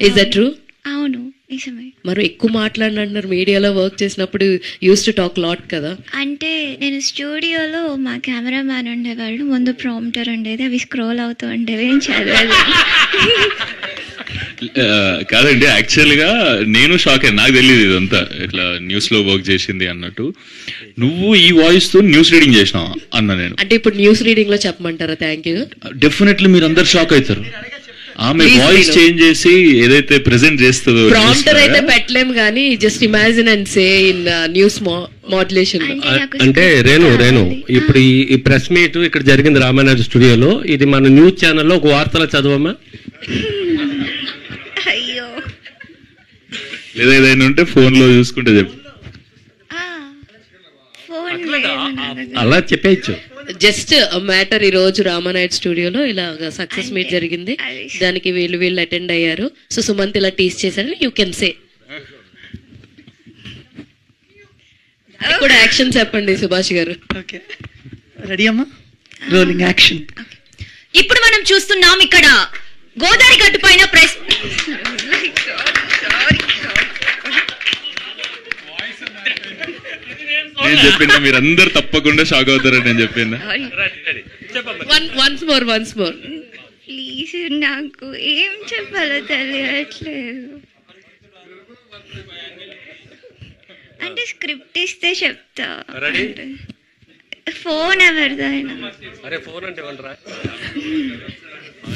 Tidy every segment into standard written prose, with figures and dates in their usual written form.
Is that true? అవును, నిజమే. మరి ఎక్కువ మాట్లాడినంటున్నారు, మీడియాలో వర్క్ చేసినప్పుడు యూస్ టు టాక్ లాట్ కదా. అంటే నేను స్టూడియోలో మా కెమెరా మ్యాన్ ఉండేవాళ్ళు, ముందు ప్రాంప్టర్ ఉండేది, అవి స్క్రోల్ అవుతూ ఉండేవి, ఏం చదివేది. కాదండి, యాక్చువల్గా నేను షాక్ అయ్యాను, నాకు తెలియదు ఇదంతా ఇట్లా న్యూస్ లో వర్క్ చేసింది అన్నట్టు. నువ్వు ఈ వాయిస్ తో న్యూస్ రీడింగ్ చేసినావా అన్న నేను. అంటే ఇప్పుడు న్యూస్ రీడింగ్ లో చెప్పమంటారా? Thank you. డెఫినెట్లీ మీరు అందరు షాక్ అవుతారు. ఆమె వాయిస్ చేంజ్ చేసి ఏదైతే ప్రెజెంట్ చేస్తుందో. ప్రాంప్టర్ అయితే పెట్టలేము కానీ just imagine and say in news modulation. అంటే రేణు ఇప్పుడు ఈ ప్రెస్ మీట్ ఇక్కడ జరిగింది రామానాయుడు స్టూడియోలో, ఇది మన న్యూస్ ఛానల్లో ఒక వార్తలో చదవమ్మా. అయ్యో, లేదా ఏదైనా ఉంటే ఫోన్ లో చూసుకుంటే చెప్పు. అలా చెప్పేయచ్చు. జస్ట్ మ్యాటర్, ఈ రోజు రామానాయుడు స్టూడియోలో ఇలా సక్సెస్ మీట్ జరిగింది, దానికి వీళ్ళు అటెండ్ అయ్యారు. సో సుమంత్ ఇలా టీస్ చేశారు, యూ కెన్ సే. కూడా యాక్షన్ చెప్పండి సుభాష్ గారు. ఓకే, రెడీ అమ్మా? Rolling action. ఇప్పుడు మనం చూస్తున్నాం ఇక్కడ గోదావరి గట్టు పైన ప్రెస్. నేను చెప్పిన మీరందరు తప్పకుండా షాక్ అవుతారని నేను చెప్పిన. వన్స్ మోర్ ప్లీజ్, నాకు ఏం చెప్పాలో తెలియట్లేదు. అంటే స్క్రిప్ట్ ఇస్తే చెప్తా. ఫోన్ ఎవరిదైనా?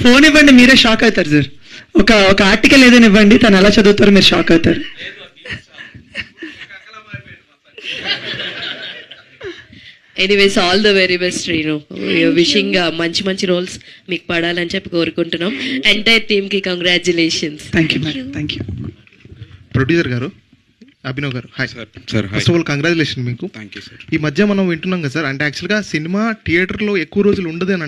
ఫోన్ ఇవ్వండి, మీరే షాక్ అవుతారు సార్. ఒక ఆర్టికల్ ఏదైనా ఇవ్వండి, తను ఎలా చదువుతారో మీరు షాక్ అవుతారు. Anyways, all the very best Srinu. Wishing మంచి రోల్స్ మీకు పడాలని చెప్పి కోరుకుంటున్నాం. ఎంటైర్ టీమ్ కి congratulations. Thank you madam, thank you. Producer గారు, అభినవ్ గారు, hi sir. First of all congratulation మీకు. ఈ మధ్య మనం వింటున్నాం కదా సార్, అంటే యాక్చువల్గా సినిమా థియేటర్లో ఎక్కువ రోజులు ఉండదు అని